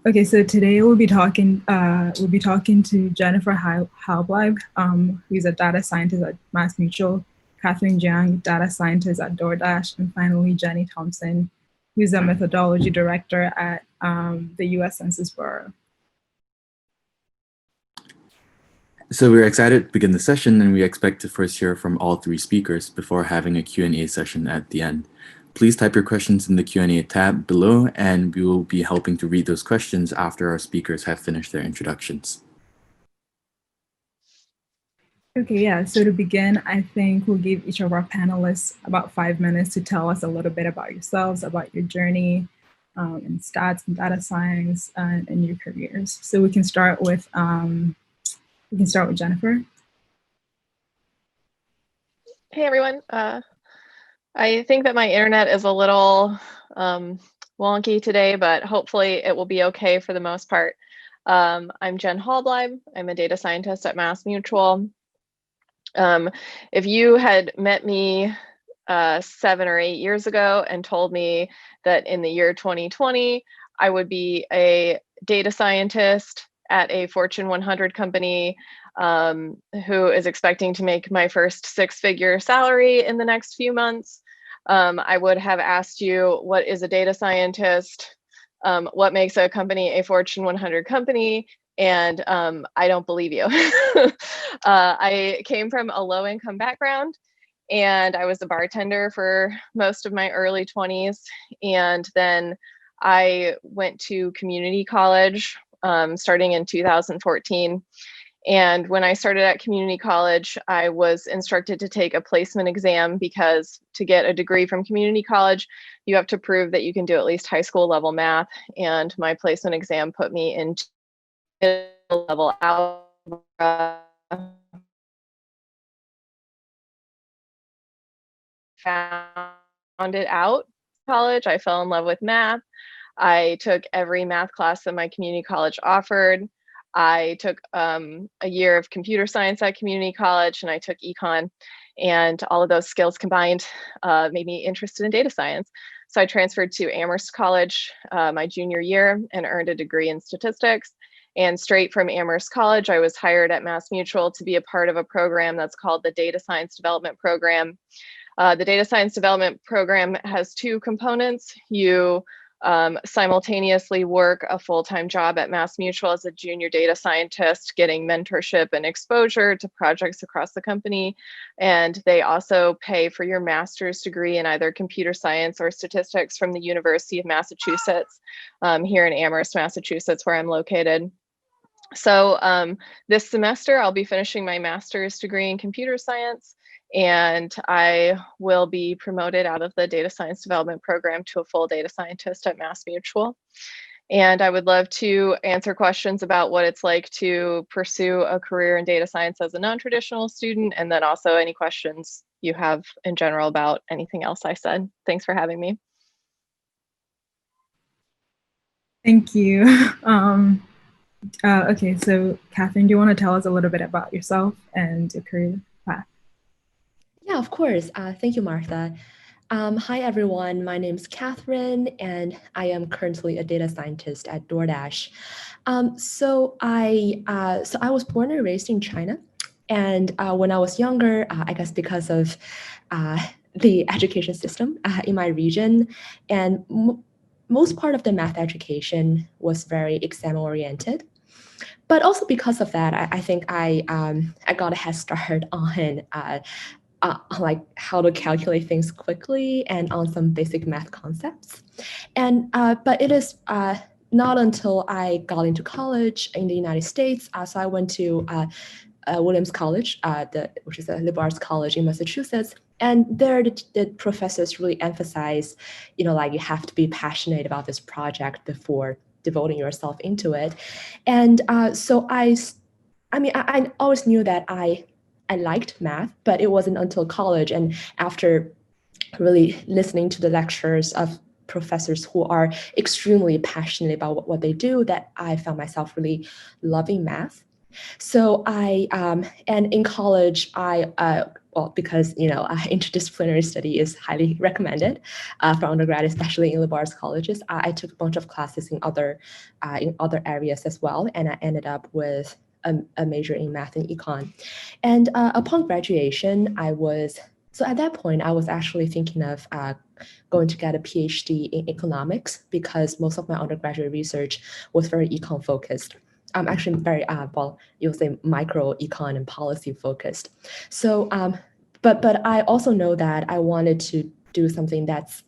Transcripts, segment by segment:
Okay, so today we'll be talking to Jennifer Halbleib, who's a data scientist at MassMutual, Katherine Jiang, data scientist at DoorDash, and finally Jenny Thompson, who's a methodology director at the U.S. Census Bureau. So we're excited to begin the session, and we expect to first hear from all three speakers before having a Q&A session at the end. Please type your questions in the Q&A tab below, and we will be helping to read those questions after our speakers have finished their introductions. Okay, yeah, so to begin, I think we'll give each of our panelists about 5 minutes to tell us a little bit about yourselves, about your journey in stats and data science and your careers. So we can start with Jennifer. Hey everyone. I think that my internet is a little wonky today, but hopefully it will be okay for the most part. I'm Jen Hallblime. I'm a data scientist at MassMutual. If you had met me 7 or 8 years ago and told me that in the year 2020, I would be a data scientist at a Fortune 100 company who is expecting to make my first 6-figure salary in the next few months, I would have asked you, what is a data scientist? What makes a company a Fortune 100 company? And I don't believe you. I came from a low-income background, and I was a bartender for most of my early 20s. And then I went to community college starting in 2014. And when I started at community college, I was instructed to take a placement exam because to get a degree from community college, you have to prove that you can do at least high school level math. And my placement exam put me into level algebra. Found it out college. I fell in love with math. I took every math class that my community college offered. I took a year of computer science at community college, and I took econ, and all of those skills combined made me interested in data science. So I transferred to Amherst College my junior year and earned a degree in statistics. And straight from Amherst College, I was hired at MassMutual to be a part of a program that's called the Data Science Development Program. The Data Science Development Program has 2 components. You simultaneously work a full-time job at MassMutual as a junior data scientist, getting mentorship and exposure to projects across the company. And they also pay for your master's degree in either computer science or statistics from the University of Massachusetts here in Amherst, Massachusetts, where I'm located. So this semester, I'll be finishing my master's degree in computer science, and I will be promoted out of the data science development program to a full data scientist at MassMutual. And I would love to answer questions about what it's like to pursue a career in data science as a non-traditional student, and then also any questions you have in general about anything else I said. Thanks for having me. Thank you. Okay, so Katherine, do you want to tell us a little bit about yourself and your career path? Yeah, of course. Thank you, Martha. Hi, everyone. My name is Katherine, and I am currently a data scientist at DoorDash. So I was born and raised in China. And when I was younger, I guess because of the education system in my region, and most part of the math education was very exam-oriented. But also because of that, I think I got a head start on like how to calculate things quickly and on some basic math concepts. And but it is not until I got into college in the United States, so I went to Williams College, which is a liberal arts college in Massachusetts. And there, the professors really emphasize, like you have to be passionate about this project before devoting yourself into it. And so I always knew that I liked math, but it wasn't until college and after really listening to the lectures of professors who are extremely passionate about what they do that I found myself really loving math. So and in college, I well, because interdisciplinary study is highly recommended for undergrad, especially in liberal arts colleges. I took a bunch of classes in other areas as well, and I ended up with a major in math and econ. And upon graduation, so at that point, I was actually thinking of going to get a PhD in economics, because most of my undergraduate research was very econ focused. I'm actually very, you'll say micro econ and policy focused. So, but I also know that I wanted to do something that's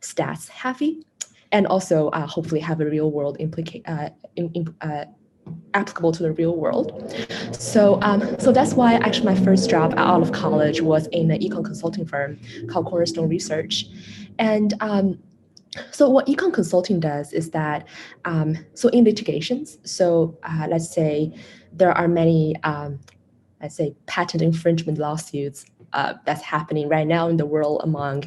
stats heavy, and also hopefully have a real world applicable to the real world. So that's why actually my first job out of college was in an econ consulting firm called Cornerstone Research. And so what econ consulting does is that, so in litigations, so let's say there are many, let's say patent infringement lawsuits that's happening right now in the world among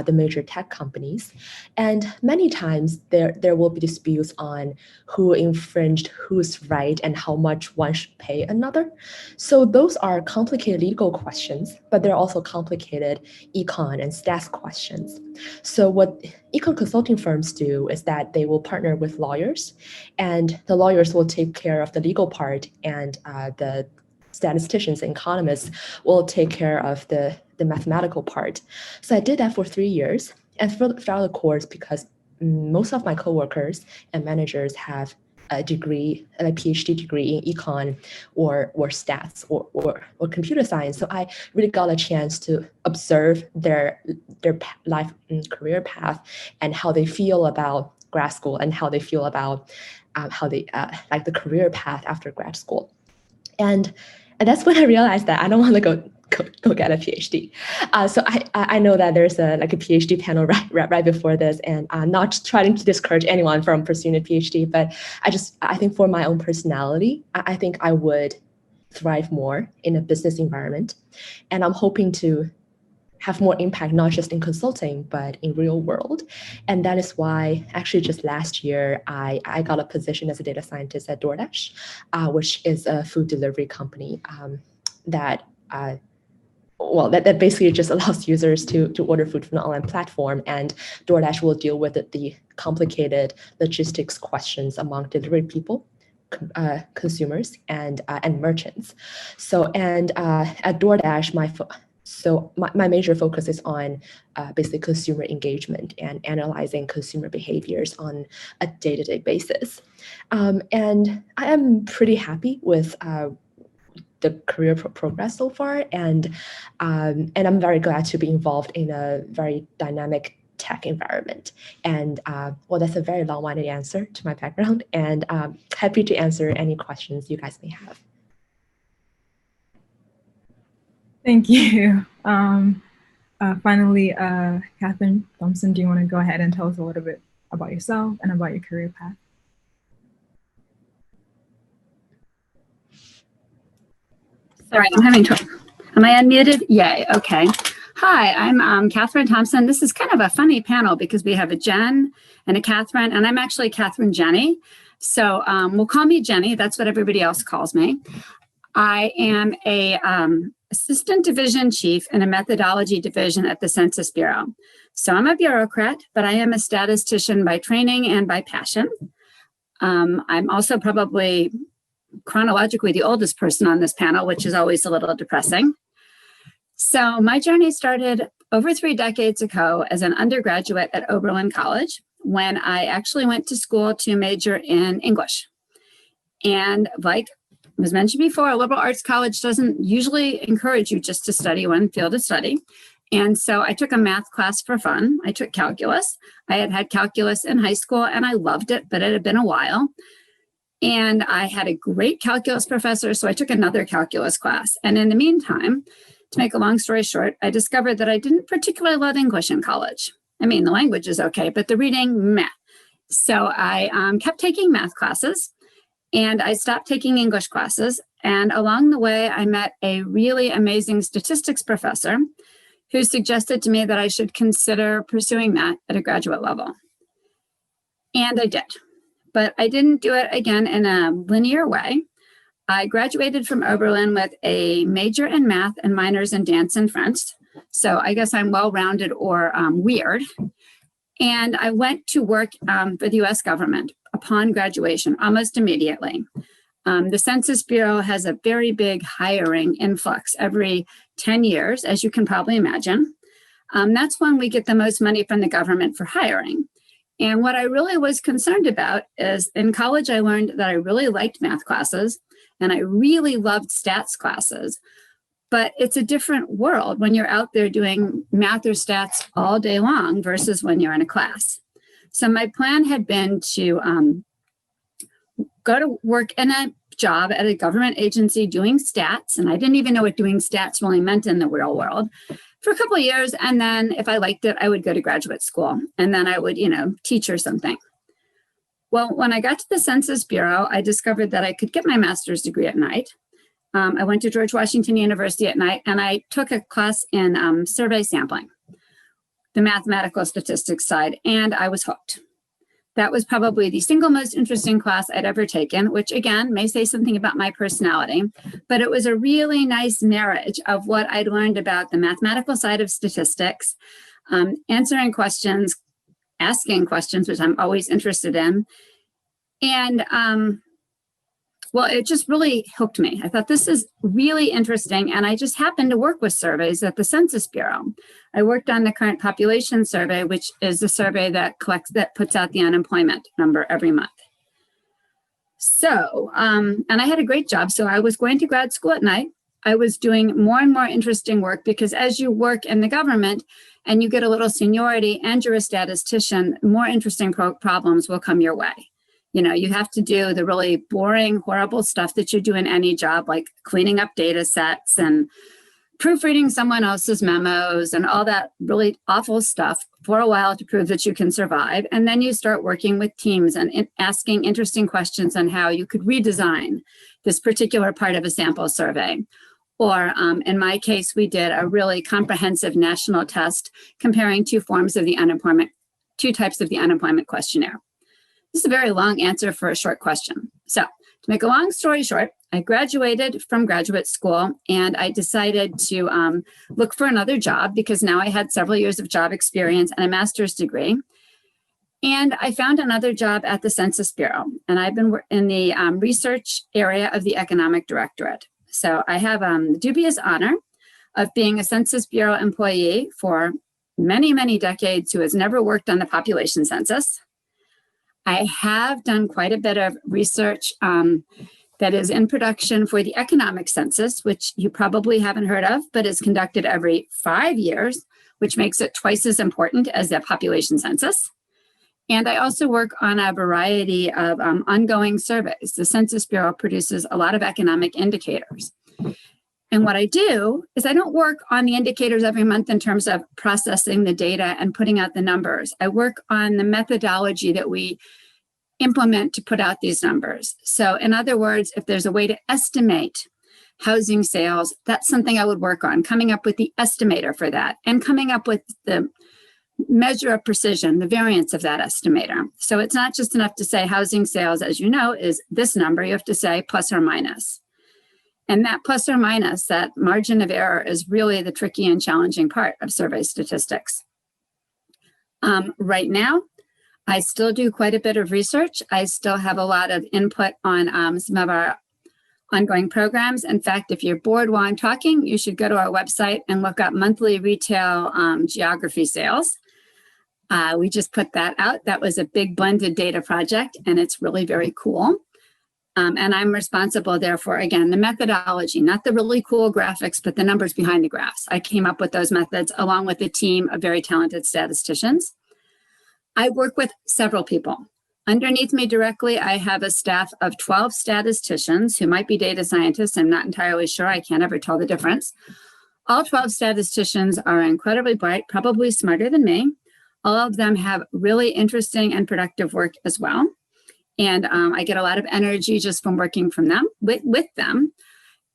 the major tech companies. And many times there will be disputes on who infringed whose right and how much one should pay another. So those are complicated legal questions, but they're also complicated econ and stats questions. So what econ consulting firms do is that they will partner with lawyers, and the lawyers will take care of the legal part, and the statisticians and economists will take care of the mathematical part. So I did that for 3 years. And throughout the course, because most of my coworkers and managers have a degree, a PhD degree in econ or stats or computer science. So I really got a chance to observe their life and career path, and how they feel about grad school, and how they feel about how they like the career path after grad school. And that's when I realized that I don't want to go get a PhD. So I know that there's a PhD panel right before this, and I'm not trying to discourage anyone from pursuing a PhD, but I think for my own personality, I think I would thrive more in a business environment, and I'm hoping to have more impact, not just in consulting, but in real world. And that is why actually just last year, I got a position as a data scientist at DoorDash, which is a food delivery company that basically just allows users to order food from the online platform, and DoorDash will deal with the complicated logistics questions among delivery people, consumers, and merchants. So, and at DoorDash, my major focus is on basically consumer engagement and analyzing consumer behaviors on a day-to-day basis. And I am pretty happy with the career progress so far, and I'm very glad to be involved in a very dynamic tech environment. And that's a very long-winded answer to my background, and happy to answer any questions you guys may have. Thank you. Finally, Katherine Thompson, do you want to go ahead and tell us a little bit about yourself and about your career path? Sorry, I'm having trouble. Am I unmuted? Yay, okay. Hi, I'm Katherine Thompson. This is kind of a funny panel because we have a Jen and a Katherine, and I'm actually Katherine Jenny. So we'll call me Jenny. That's what everybody else calls me. I am a assistant division chief in a methodology division at the Census Bureau. So I'm a bureaucrat, but I am a statistician by training and by passion. I'm also probably chronologically the oldest person on this panel, which is always a little depressing. So my journey started over 3 decades ago as an undergraduate at Oberlin College, when I actually went to school to major in English. And like was mentioned before, a liberal arts college doesn't usually encourage you just to study one field of study. And so I took a math class for fun. I took calculus. I had calculus in high school and I loved it, but it had been a while. And I had a great calculus professor, so I took another calculus class. And in the meantime, to make a long story short, I discovered that I didn't particularly love English in college. I mean, the language is okay, but the reading, meh. So I kept taking math classes. And I stopped taking English classes. And along the way, I met a really amazing statistics professor who suggested to me that I should consider pursuing that at a graduate level. And I did. But I didn't do it again in a linear way. I graduated from Oberlin with a major in math and minors in dance and French. So I guess I'm well-rounded or weird. And I went to work for the US government upon graduation, almost immediately. The Census Bureau has a very big hiring influx every 10 years, as you can probably imagine. That's when we get the most money from the government for hiring. And what I really was concerned about is in college, I learned that I really liked math classes and I really loved stats classes. But it's a different world when you're out there doing math or stats all day long versus when you're in a class. So my plan had been to go to work in a job at a government agency doing stats. And I didn't even know what doing stats really meant in the real world for a couple of years. And then if I liked it, I would go to graduate school and then I would, teach or something. Well, when I got to the Census Bureau, I discovered that I could get my master's degree at night. I went to George Washington University at night and I took a class in survey sampling, the mathematical statistics side, and I was hooked. That was probably the single most interesting class I'd ever taken, which again, may say something about my personality, but it was a really nice marriage of what I'd learned about the mathematical side of statistics, answering questions, asking questions, which I'm always interested in. And well, it just really hooked me. I thought this is really interesting. And I just happened to work with surveys at the Census Bureau. I worked on the current population survey, which is a survey that puts out the unemployment number every month. So, and I had a great job. So I was going to grad school at night. I was doing more and more interesting work because as you work in the government and you get a little seniority and you're a statistician, more interesting problems will come your way. You have to do the really boring, horrible stuff that you do in any job, like cleaning up data sets and proofreading someone else's memos and all that really awful stuff for a while to prove that you can survive. And then you start working with teams and asking interesting questions on how you could redesign this particular part of a sample survey. Or in my case, we did a really comprehensive national test comparing two types of the unemployment questionnaire. This is a very long answer for a short question. So to make a long story short, I graduated from graduate school and I decided to look for another job because now I had several years of job experience and a master's degree. And I found another job at the Census Bureau and I've been in the research area of the Economic Directorate. So I have the dubious honor of being a Census Bureau employee for many, many decades who has never worked on the population census. I have done quite a bit of research that is in production for the economic census, which you probably haven't heard of, but is conducted every 5 years, which makes it twice as important as the population census. And I also work on a variety of ongoing surveys. The Census Bureau produces a lot of economic indicators. And what I do is I don't work on the indicators every month in terms of processing the data and putting out the numbers. I work on the methodology that we implement to put out these numbers. So in other words, if there's a way to estimate housing sales, that's something I would work on, coming up with the estimator for that and coming up with the measure of precision, the variance of that estimator. So it's not just enough to say housing sales, as you know, is this number. You have to say plus or minus. And that plus or minus, that margin of error is really the tricky and challenging part of survey statistics. Right now, I still do quite a bit of research. I still have a lot of input on some of our ongoing programs. In fact, if you're bored while I'm talking, you should go to our website and look up monthly retail geography sales. We just put that out. That was a big blended data project, and it's really very cool. And I'm responsible, therefore, again, the methodology, not the really cool graphics, but the numbers behind the graphs. I came up with those methods along with a team of very talented statisticians. I work with several people. Underneath me directly, I have a staff of 12 statisticians who might be data scientists. I'm not entirely sure. I can't ever tell the difference. All 12 statisticians are incredibly bright, probably smarter than me. All of them have really interesting and productive work as well. And I get a lot of energy just from working with them.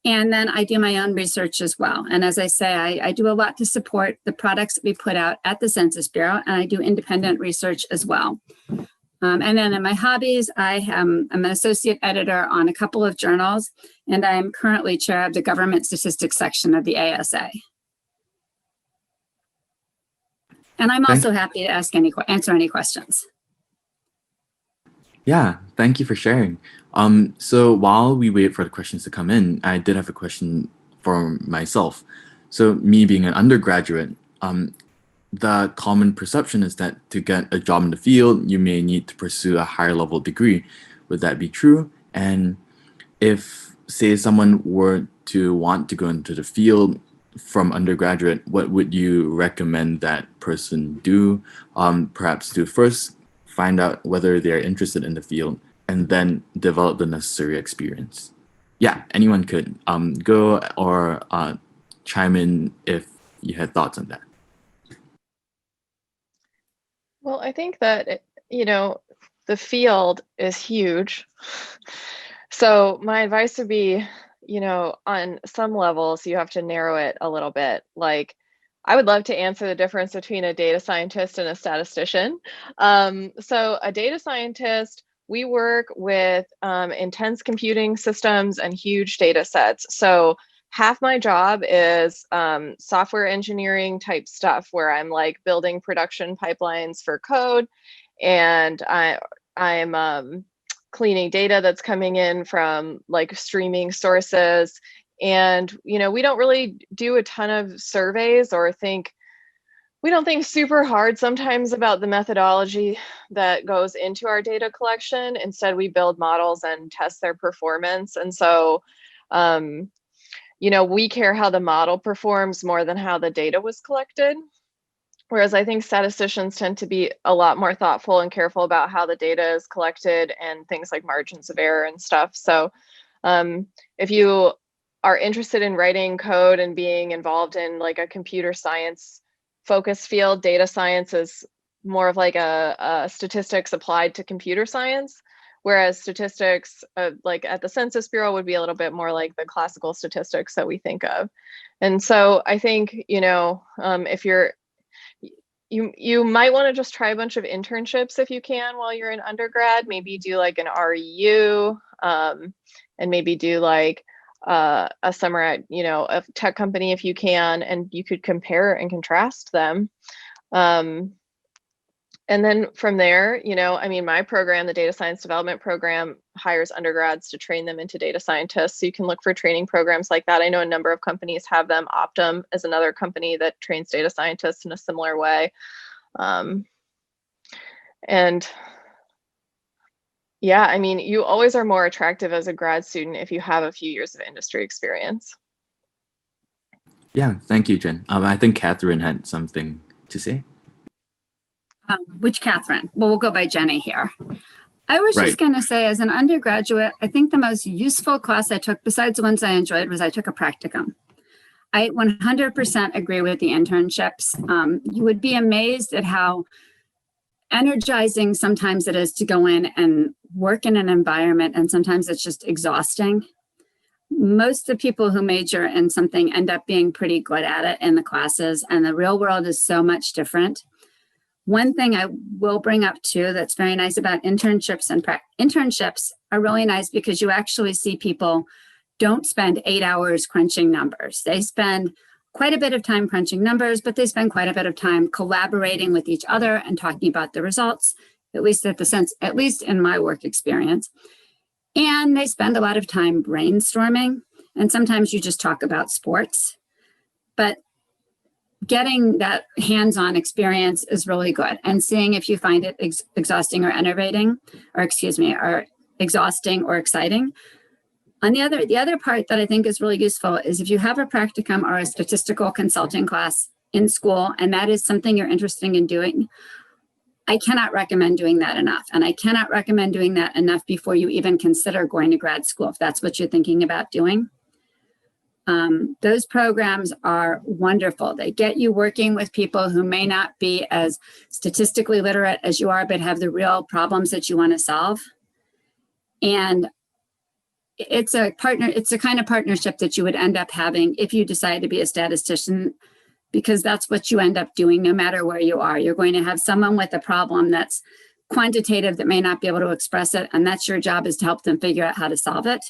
And then I do my own research as well. And as I say, I do a lot to support the products that we put out at the Census Bureau, and I do independent research as well. And then in my hobbies, I'm an associate editor on a couple of journals, and I'm currently chair of the government statistics section of the ASA. And I'm also happy to answer any questions. Yeah, thank you for sharing. So while we wait for the questions to come in, I did have a question for myself. So me being an undergraduate, the common perception is that to get a job in the field, you may need to pursue a higher level degree. Would that be true? And if, say, someone were to want to go into the field from undergraduate, what would you recommend that person do? Perhaps to first find out whether they're interested in the field and then develop the necessary experience. Yeah, anyone could go or chime in if you had thoughts on that. Well, I think that, the field is huge. So my advice would be, on some levels, you have to narrow it a little bit. Like, I would love to answer the difference between a data scientist and a statistician. So a data scientist, we work with intense computing systems and huge data sets. So half my job is software engineering type stuff where I'm like building production pipelines for code, and I'm cleaning data that's coming in from like streaming sources. And, we don't really do a ton of surveys or we don't think super hard sometimes about the methodology that goes into our data collection. Instead, we build models and test their performance. And so, we care how the model performs more than how the data was collected. Whereas I think statisticians tend to be a lot more thoughtful and careful about how the data is collected and things like margins of error and stuff. So if you are interested in writing code and being involved in like a computer science focused field, data science is more of like a statistics applied to computer science. Whereas statistics, like at the Census Bureau, would be a little bit more like the classical statistics that we think of. And so I think, if you might want to just try a bunch of internships if you can while you're in undergrad. Maybe do like an REU, and maybe do like a summer at, a tech company if you can, and you could compare and contrast them. And then from there, my program, the data science development program, hires undergrads to train them into data scientists. So you can look for training programs like that. I know a number of companies have them. Optum is another company that trains data scientists in a similar way. And yeah, you always are more attractive as a grad student if you have a few years of industry experience. Yeah, thank you, Jen. I think Katherine had something to say. Which Katherine? Well, we'll go by Jenny here. I was just going to say, as an undergraduate, I think the most useful class I took, besides the ones I enjoyed, was I took a practicum. I 100% agree with the internships. You would be amazed at how energizing sometimes it is to go in and work in an environment, and sometimes it's just exhausting. Most of the people who major in something end up being pretty good at it in the classes, and the real world is so much different. One thing I will bring up too that's very nice about internships, and internships are really nice because you actually see people don't spend 8 hours crunching numbers. They spend quite a bit of time crunching numbers, but they spend quite a bit of time collaborating with each other and talking about the results, at least in my work experience. And they spend a lot of time brainstorming, and sometimes you just talk about sports. But getting that hands-on experience is really good, and seeing if you find it exhausting or enervating, or exhausting or exciting. On the other part that I think is really useful is if you have a practicum or a statistical consulting class in school, and that is something you're interested in doing, I cannot recommend doing that enough. And I cannot recommend doing that enough before you even consider going to grad school, if that's what you're thinking about doing. Those programs are wonderful. They get you working with people who may not be as statistically literate as you are, but have the real problems that you want to solve. And it's a kind of partnership that you would end up having if you decide to be a statistician, because that's what you end up doing no matter where you are. You're going to have someone with a problem that's quantitative that may not be able to express it, and that's your job, is to help them figure out how to solve it.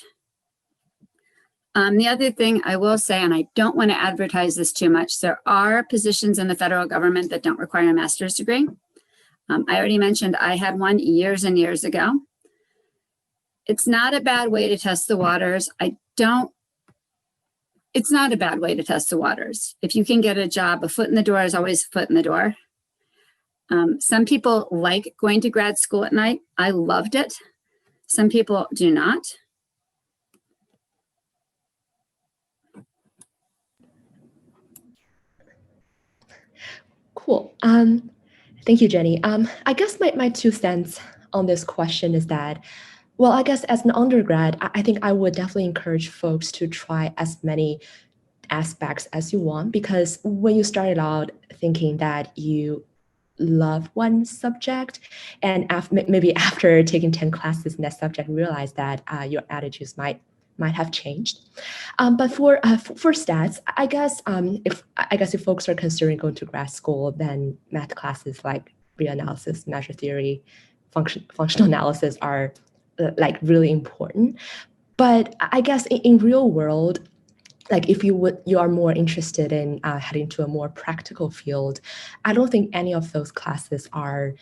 The other thing I will say, and I don't want to advertise this too much, there are positions in the federal government that don't require a master's degree. I already mentioned I had one years and years ago. It's not a bad way to test the waters. It's not a bad way to test the waters. If you can get a job, a foot in the door is always a foot in the door. Some people like going to grad school at night. I loved it. Some people do not. Cool. Thank you, Jenny. I guess my 2 cents on this question is that, well, I guess as an undergrad, I think I would definitely encourage folks to try as many aspects as you want, because when you started out thinking that you love one subject, and maybe after taking 10 classes in that subject, realize that your attitudes might have changed. But for stats, I guess if folks are considering going to grad school, then math classes like reanalysis, measure theory, functional analysis are like really important. But I guess in real world, like if you are more interested in heading to a more practical field, I don't think any of those classes are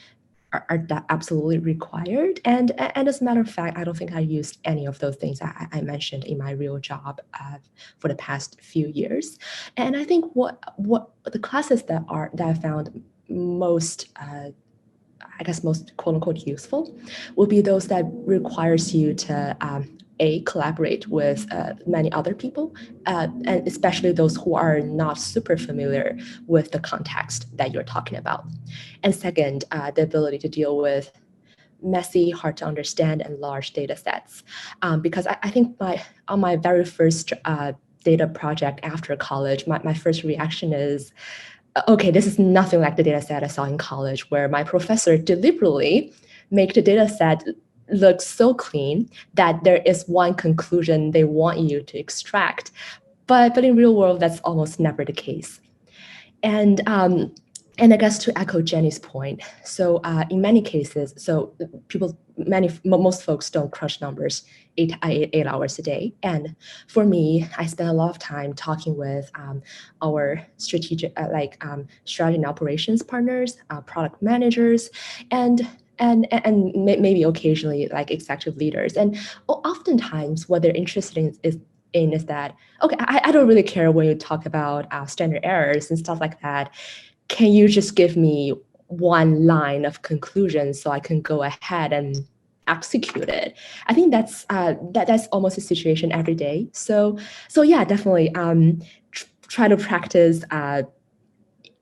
that absolutely required. And as a matter of fact, I don't think I used any of those things I mentioned in my real job for the past few years. And I think what the classes that I found most, I guess most quote unquote useful will be those that requires you to collaborate with many other people, and especially those who are not super familiar with the context that you're talking about. And second, the ability to deal with messy, hard to understand, and large data sets. Because I think on my very first data project after college, my first reaction is, okay, this is nothing like the data set I saw in college, where my professor deliberately make the data set look so clean that there is one conclusion they want you to extract. But in real world, that's almost never the case. And I guess to echo Jenny's point, so in many cases, so most folks don't crunch numbers eight hours a day. And for me, I spend a lot of time talking with our strategic, strategy and operations partners, product managers, and maybe occasionally like executive leaders. And oftentimes what they're interested in is that, okay, I don't really care when you talk about standard errors and stuff like that. Can you just give me one line of conclusion so I can go ahead and execute it? I think that's almost a situation every day. So yeah, definitely try to practice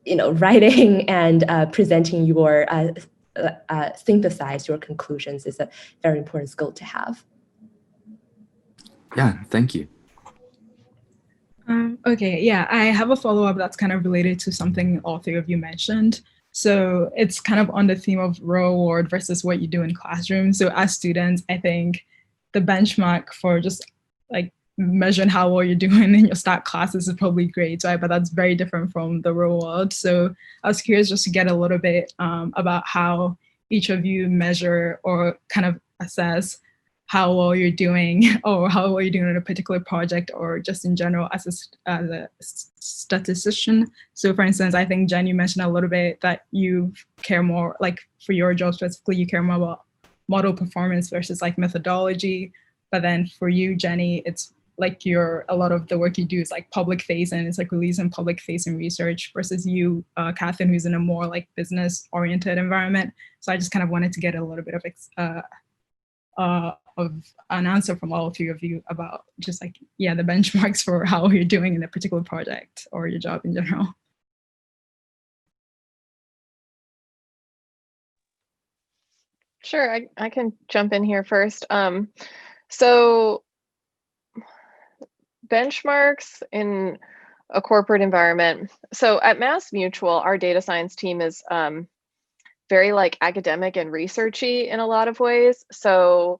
writing and presenting your synthesize your conclusions is a very important skill to have. Yeah, thank you. Okay, yeah, I have a follow-up that's kind of related to something all 3 of you mentioned. So it's kind of on the theme of real world versus what you do in classrooms. So as students, I think the benchmark for just like measuring how well you're doing in your stat classes is probably grades, right? But that's very different from the real world. So I was curious just to get a little bit about how each of you measure or kind of assess how well you're doing or how well you're doing in a particular project or just in general as a statistician. So for instance, I think Jen, you mentioned a little bit that you care more, like for your job specifically, you care more about model performance versus like methodology. But then for you, Jenny, it's like a lot of the work you do is like public facing, it's like releasing public facing research versus you, Katherine, who's in a more like business oriented environment. So I just kind of wanted to get a little bit of an answer from all 3 of you about just like, yeah, the benchmarks for how you're doing in a particular project or your job in general. Sure, I can jump in here first. So benchmarks in a corporate environment. So at MassMutual, our data science team is very like academic and researchy in a lot of ways. So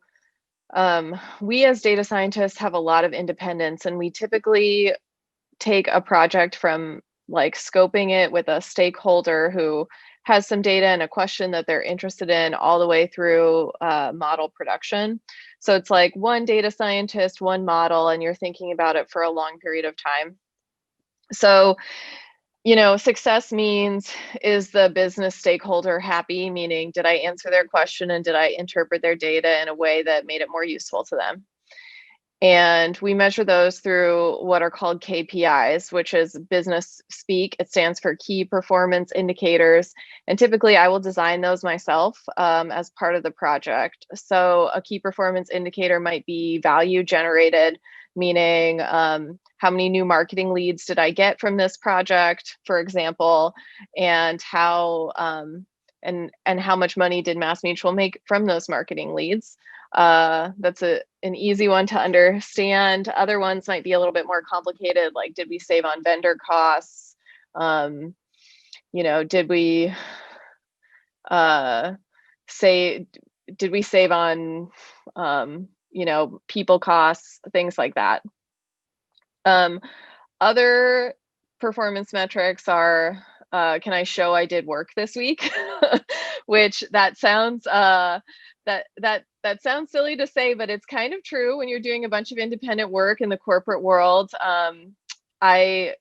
we as data scientists have a lot of independence, and we typically take a project from like scoping it with a stakeholder who has some data and a question that they're interested in all the way through model production. So it's like one data scientist, one model, and you're thinking about it for a long period of time. So, you know, success means, is the business stakeholder happy? Meaning, did I answer their question and did I interpret their data in a way that made it more useful to them? And we measure those through what are called KPIs, which is business speak. It stands for key performance indicators. And typically I will design those myself as part of the project. So a key performance indicator might be value generated, meaning how many new marketing leads did I get from this project, for example, and how and how much money did MassMutual make from those marketing leads. That's an easy one to understand. Other ones might be a little bit more complicated, like did we save on vendor costs? You know, did we save on you know, people costs, things like that. Other performance metrics are, can I show I did work this week? Which that sounds that sounds silly to say, but it's kind of true when you're doing a bunch of independent work in the corporate world. I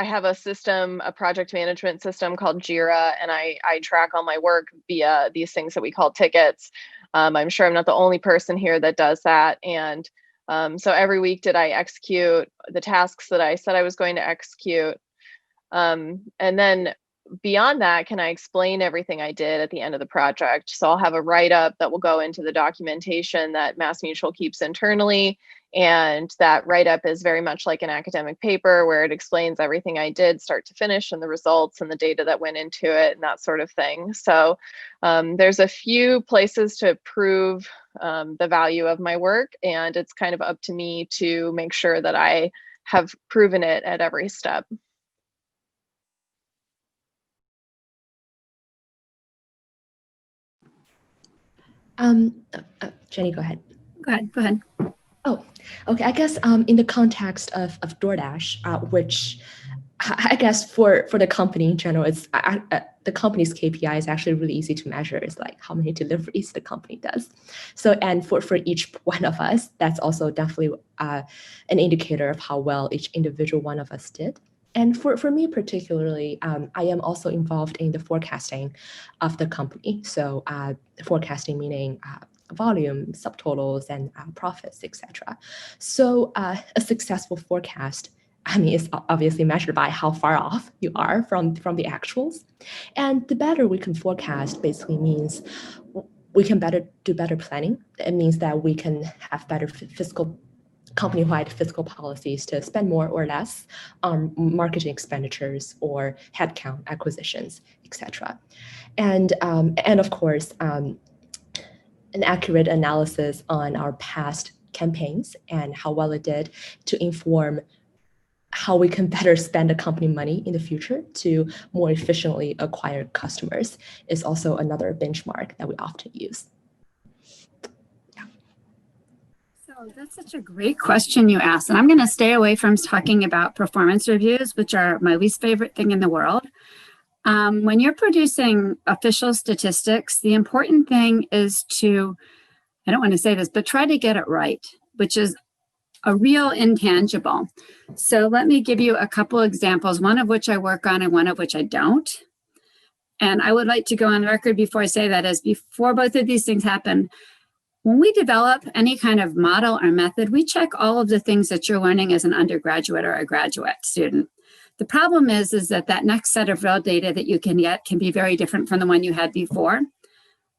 have a system, a project management system called Jira, and I track all my work via these things that we call tickets. I'm sure I'm not the only person here that does that. And so every week, did I execute the tasks that I said I was going to execute? And then beyond that, can I explain everything I did at the end of the project? So I'll have a write-up that will go into the documentation that MassMutual keeps internally. And that write-up is very much like an academic paper where it explains everything I did start to finish and the results and the data that went into it and that sort of thing. So there's a few places to prove the value of my work, and it's kind of up to me to make sure that I have proven it at every step. Jenny, go ahead. Go ahead. Oh, okay. I guess in the context of DoorDash, which I guess for the company in general, it's the company's KPI is actually really easy to measure. It's like how many deliveries the company does. So, and for each one of us, that's also definitely an indicator of how well each individual one of us did. And for me particularly, I am also involved in the forecasting of the company. So forecasting meaning volume, subtotals, and profits, etc. So a successful forecast, I mean, is obviously measured by how far off you are from the actuals. And the better we can forecast basically means we can do better planning. It means that we can have better company-wide fiscal policies to spend more or less on marketing expenditures or headcount acquisitions, etc. And of course, an accurate analysis on our past campaigns and how well it did to inform how we can better spend the company money in the future to more efficiently acquire customers is also another benchmark that we often use. So that's such a great question you asked. And I'm going to stay away from talking about performance reviews, which are my least favorite thing in the world. When you're producing official statistics, the important thing is to, I don't want to say this, but try to get it right, which is a real intangible. So let me give you a couple examples, one of which I work on and one of which I don't. And I would like to go on record before I say that as before both of these things happen, when we develop any kind of model or method, we check all of the things that you're learning as an undergraduate or a graduate student. The problem is that next set of real data that you can get can be very different from the one you had before.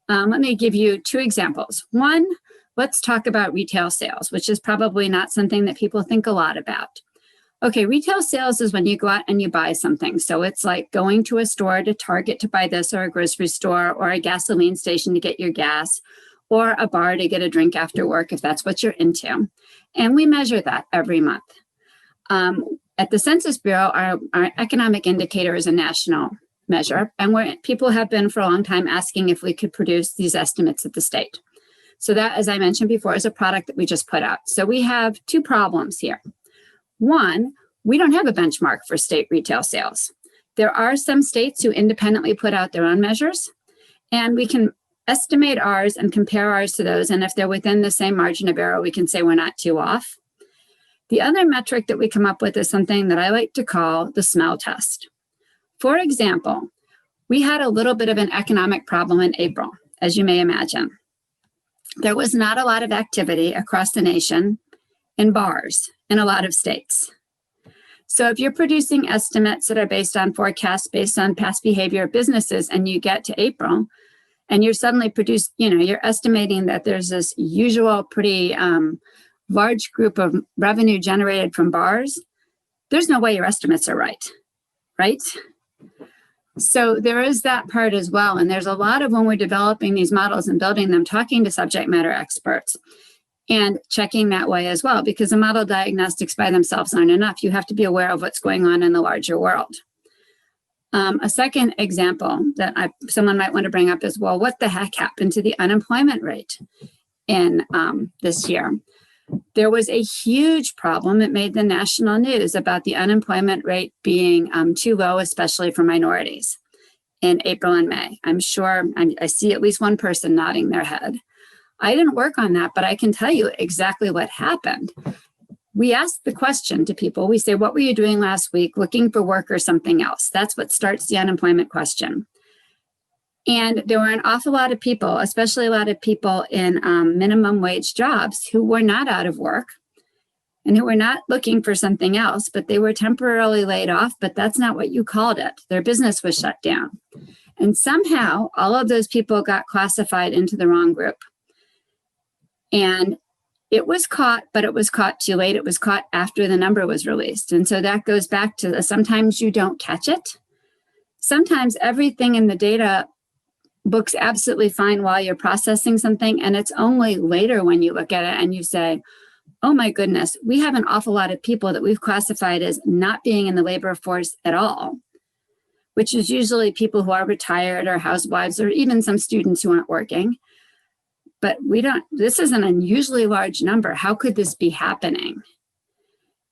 Let me give you two examples. One, let's talk about retail sales, which is probably not something that people think a lot about. Okay, retail sales is when you go out and you buy something. So it's like going to a store, to Target to buy this, or a grocery store, or a gasoline station to get your gas, or a bar to get a drink after work, if that's what you're into. And we measure that every month. At the Census Bureau, our economic indicator is a national measure, and people have been for a long time asking if we could produce these estimates at the state. So that, as I mentioned before, is a product that we just put out. So we have two problems here. One, we don't have a benchmark for state retail sales. There are some states who independently put out their own measures, and we can estimate ours and compare ours to those. And if they're within the same margin of error, we can say we're not too off. The other metric that we come up with is something that I like to call the smell test. For example, we had a little bit of an economic problem in April, as you may imagine. There was not a lot of activity across the nation in bars in a lot of states. So if you're producing estimates that are based on forecasts, based on past behavior of businesses, and you get to April, and you're suddenly you're estimating that there's this usual pretty large group of revenue generated from bars, there's no way your estimates are right? So there is that part as well. And there's a lot of when we're developing these models and building them, talking to subject matter experts and checking that way as well, because the model diagnostics by themselves aren't enough. You have to be aware of what's going on in the larger world. A second example that someone might want to bring up is, well, what the heck happened to the unemployment rate in this year? There was a huge problem. It made the national news about the unemployment rate being too low, especially for minorities in April and May. I'm sure I see at least one person nodding their head. I didn't work on that, but I can tell you exactly what happened. We asked the question to people. We say, what were you doing last week? Looking for work or something else? That's what starts the unemployment question. And there were an awful lot of people, especially a lot of people in minimum wage jobs who were not out of work and who were not looking for something else, but they were temporarily laid off, but that's not what you called it. Their business was shut down. And somehow all of those people got classified into the wrong group. And it was caught, but it was caught too late. It was caught after the number was released. And so that goes back to sometimes you don't catch it. Sometimes everything in the data looks absolutely fine while you're processing something. And it's only later when you look at it and you say, oh my goodness, we have an awful lot of people that we've classified as not being in the labor force at all, which is usually people who are retired or housewives or even some students who aren't working. But this is an unusually large number. How could this be happening?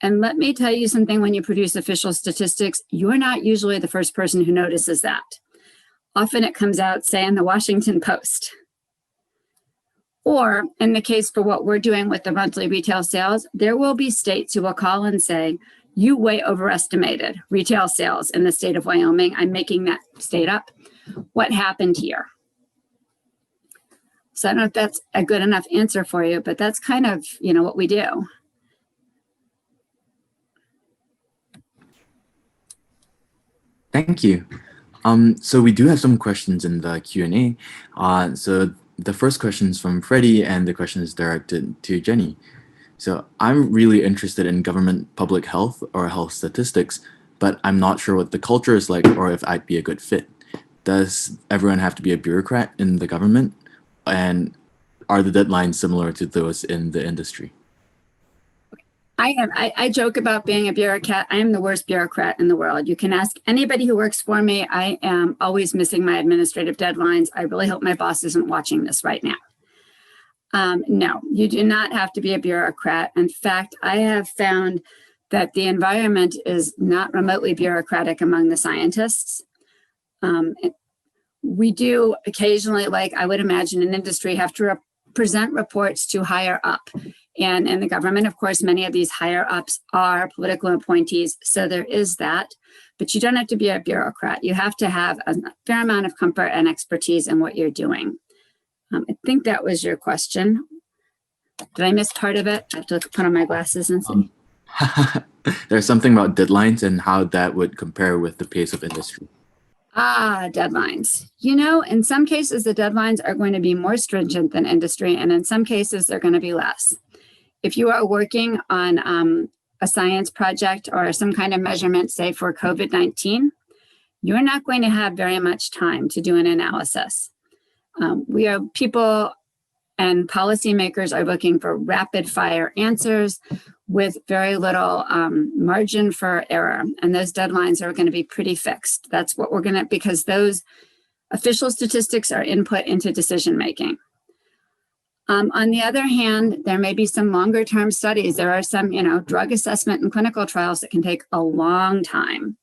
And let me tell you something, when you produce official statistics, you're not usually the first person who notices that. Often it comes out, say, in the Washington Post. Or in the case for what we're doing with the monthly retail sales, there will be states who will call and say, you way overestimated retail sales in the state of Wyoming. I'm making that state up. What happened here? So I don't know if that's a good enough answer for you, but that's kind of, what we do. Thank you. So we do have some questions in the Q&A. So the first question is from Freddie, and the question is directed to Jenny. So I'm really interested in government public health or health statistics, but I'm not sure what the culture is like or if I'd be a good fit. Does everyone have to be a bureaucrat in the government? And are the deadlines similar to those in the industry? I joke about being a bureaucrat. I am the worst bureaucrat in the world. You can ask anybody who works for me. I am always missing my administrative deadlines. I really hope my boss isn't watching this right now. No, you do not have to be a bureaucrat. In fact, I have found that the environment is not remotely bureaucratic among the scientists. We do occasionally, like I would imagine in industry, have to present reports to higher up. And in the government, of course, many of these higher ups are political appointees. So there is that. But you don't have to be a bureaucrat. You have to have a fair amount of comfort and expertise in what you're doing. I think that was your question. Did I miss part of it? I have to put on my glasses and see. There's something about deadlines and how that would compare with the pace of industry. Deadlines. In some cases, the deadlines are going to be more stringent than industry, and in some cases, they're going to be less. If you are working on a science project or some kind of measurement, say for COVID-19, you're not going to have very much time to do an analysis. People and policymakers are looking for rapid fire answers with very little margin for error. And those deadlines are going to be pretty fixed. That's what we're going to, because those official statistics are input into decision making. On the other hand, there may be some longer term studies. There are some, drug assessment and clinical trials that can take a long time.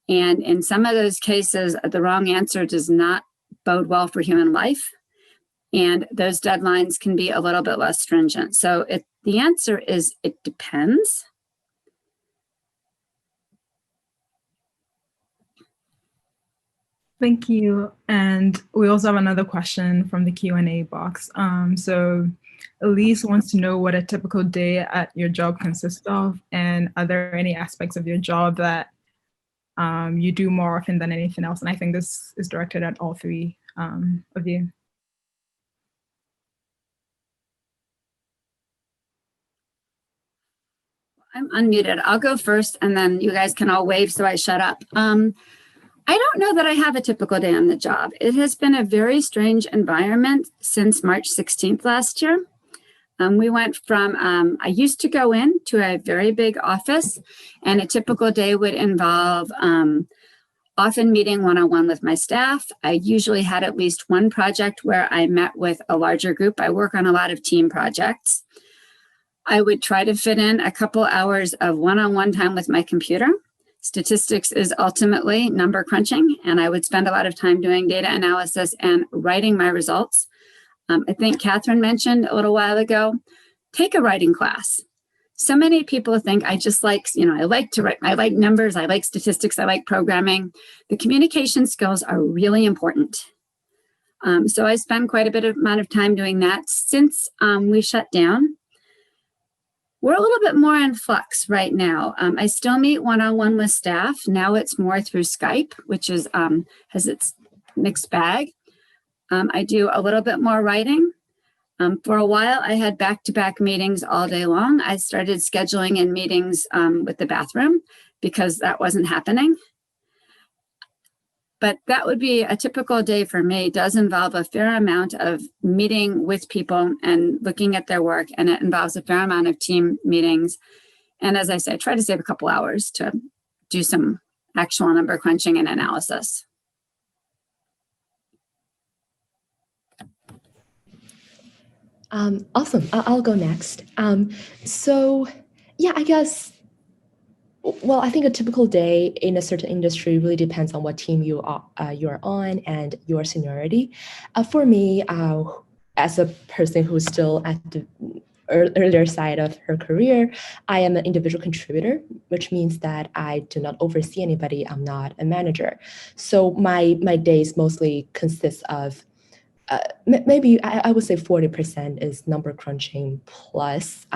And in some of those cases, the wrong answer does not bode well for human life. And those deadlines can be a little bit less stringent. So the answer is it depends. Thank you. And we also have another question from the Q&A box. So Elise wants to know what a typical day at your job consists of, and are there any aspects of your job that you do more often than anything else? And I think this is directed at all three of you. I'm unmuted. I'll go first, and then you guys can all wave so I shut up. I don't know that I have a typical day on the job. It has been a very strange environment since March 16th last year. We went from, I used to go in to a very big office, and a typical day would involve often meeting one-on-one with my staff. I usually had at least one project where I met with a larger group. I work on a lot of team projects. I would try to fit in a couple hours of one-on-one time with my computer. Statistics is ultimately number crunching, and I would spend a lot of time doing data analysis and writing my results. I think Katherine mentioned a little while ago, take a writing class. So many people think I just like, I like to write, I like numbers, I like statistics, I like programming. The communication skills are really important. So I spend quite a bit of amount of time doing that. Since we shut down, we're a little bit more in flux right now. I still meet one-on-one with staff. Now it's more through Skype, which is has its mixed bag. I do a little bit more writing. For a while, I had back-to-back meetings all day long. I started scheduling in meetings with the bathroom because that wasn't happening. But that would be a typical day for me. It does involve a fair amount of meeting with people and looking at their work, and it involves a fair amount of team meetings. And as I said, try to save a couple hours to do some actual number crunching and analysis. Awesome. I'll go next. So yeah, I guess, well, I think a typical day in a certain industry really depends on what team you're on and your seniority. For me, as a person who's still at the earlier side of her career, I am an individual contributor, which means that I do not oversee anybody. I'm not a manager. So my days mostly consist of maybe I would say 40% is number crunching plus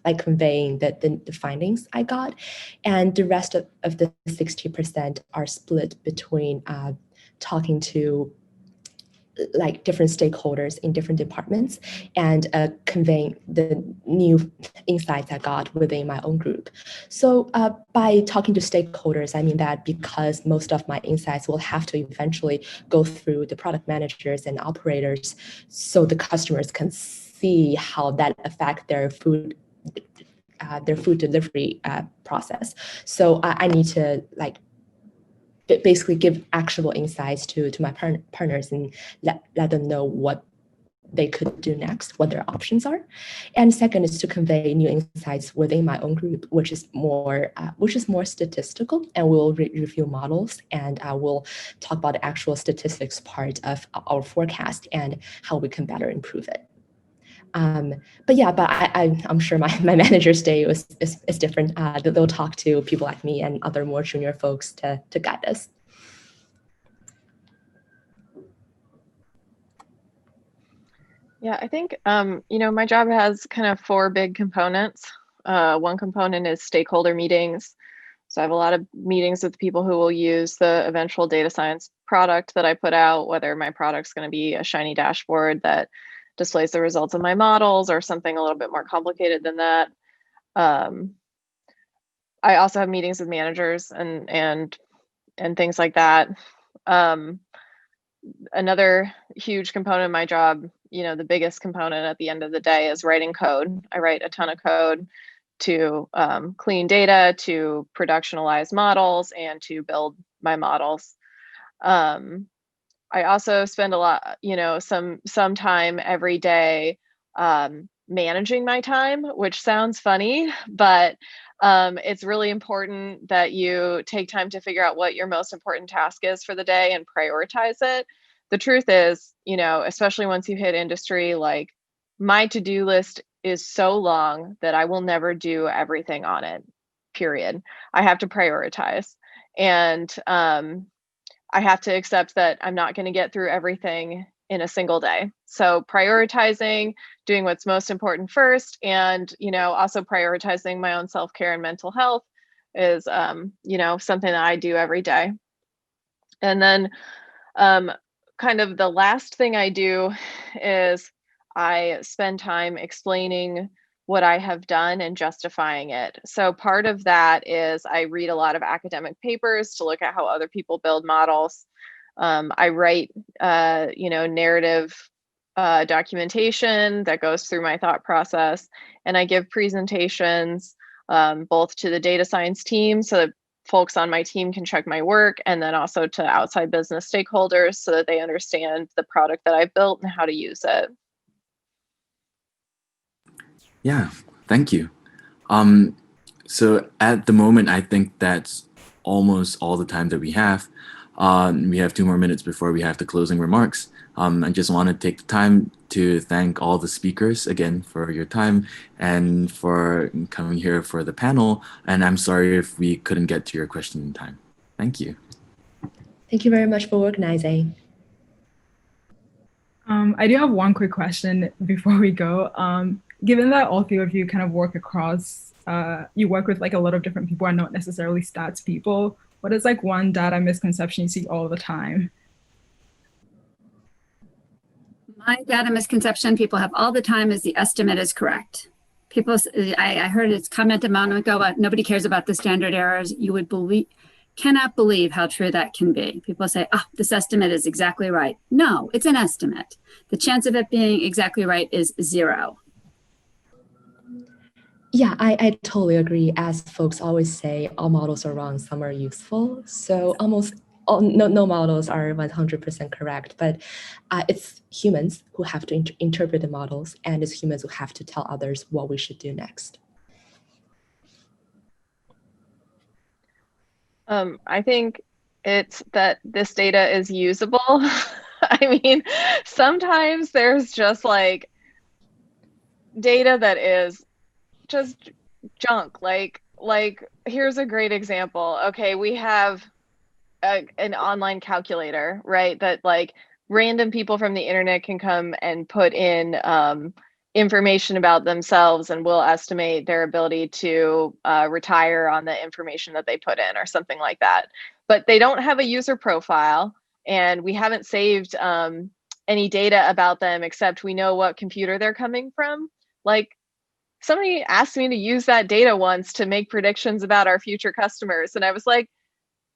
like conveying the findings I got. And the rest of the 60% are split between talking to like different stakeholders in different departments and conveying the new insights I got within my own group. So by talking to stakeholders, I mean that because most of my insights will have to eventually go through the product managers and operators so the customers can see how that affects their food delivery process. So I need to basically give actionable insights to my partners and let them know what they could do next, what their options are. And second is to convey new insights within my own group, which is more statistical, and we'll review models, and we'll talk about the actual statistics part of our forecast and how we can better improve it. But I'm sure my manager's day is different. They'll talk to people like me and other more junior folks to guide us. Yeah, I think, my job has kind of four big components. One component is stakeholder meetings. So I have a lot of meetings with people who will use the eventual data science product that I put out, whether my product's going to be a shiny dashboard that displays the results of my models or something a little bit more complicated than that. I also have meetings with managers and things like that. Another huge component of my job, the biggest component at the end of the day is writing code. I write a ton of code to clean data, to productionalize models, and to build my models. I also spend a lot, some time every day managing my time, which sounds funny, but It's really important that you take time to figure out what your most important task is for the day and prioritize it. The truth is, you know, especially once you hit industry, like my to-do list is so long that I will never do everything on it, period. I have to prioritize. And I have to accept that I'm not going to get through everything in a single day. So prioritizing, doing what's most important first, and, you know, also prioritizing my own self-care and mental health is, you know, something that I do every day. And then kind of the last thing I do is I spend time explaining what I have done and justifying it. So part of that is I read a lot of academic papers to look at how other people build models. I write, you know, narrative documentation that goes through my thought process, and I give presentations both to the data science team so that folks on my team can check my work, and then also to outside business stakeholders so that they understand the product that I've built and how to use it. Yeah, thank you. So at the moment, I think that's almost all the time that we have. We have 2 more minutes before we have the closing remarks. I just want to take the time to thank all the speakers again for your time and for coming here for the panel. And I'm sorry if we couldn't get to your question in time. Thank you. Thank you very much for organizing. I do have one quick question before we go. Given that all 3 of you kind of work across, you work with like a lot of different people and not necessarily stats people, what is like one data misconception you see all the time? My data misconception people have all the time is the estimate is correct. People, I heard it's comment a moment ago about nobody cares about the standard errors. You would cannot believe how true that can be. People say, oh, this estimate is exactly right. No, it's an estimate. The chance of it being exactly right is 0. Yeah, I totally agree. As folks always say, all models are wrong, some are useful. So almost no models are 100% correct, but it's humans who have to interpret the models, and it's humans who have to tell others what we should do next. I think it's that this data is usable. I mean, sometimes there's just like data that is just junk. Like here's a great example. Okay, we have an online calculator, right? That like random people from the internet can come and put in information about themselves, and we'll estimate their ability to retire on the information that they put in or something like that. But they don't have a user profile, and we haven't saved any data about them except we know what computer they're coming from. Like, somebody asked me to use that data once to make predictions about our future customers, and I was like,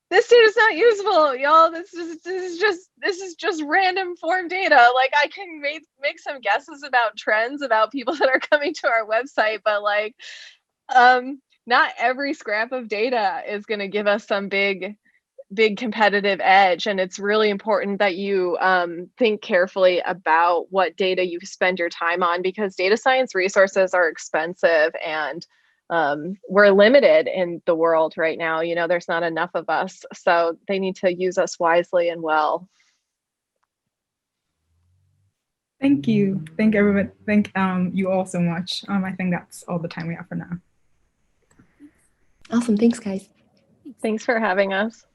this data is not useful, y'all. This is just random form data. Like, I can make some guesses about trends about people that are coming to our website, but like, not every scrap of data is going to give us some big competitive edge. And it's really important that you think carefully about what data you spend your time on, because data science resources are expensive, and we're limited in the world right now. You know, there's not enough of us, so they need to use us wisely and well. Thank you. Thank everybody. Thank you all so much. I think that's all the time we have for now. Awesome. Thanks, guys. Thanks for having us.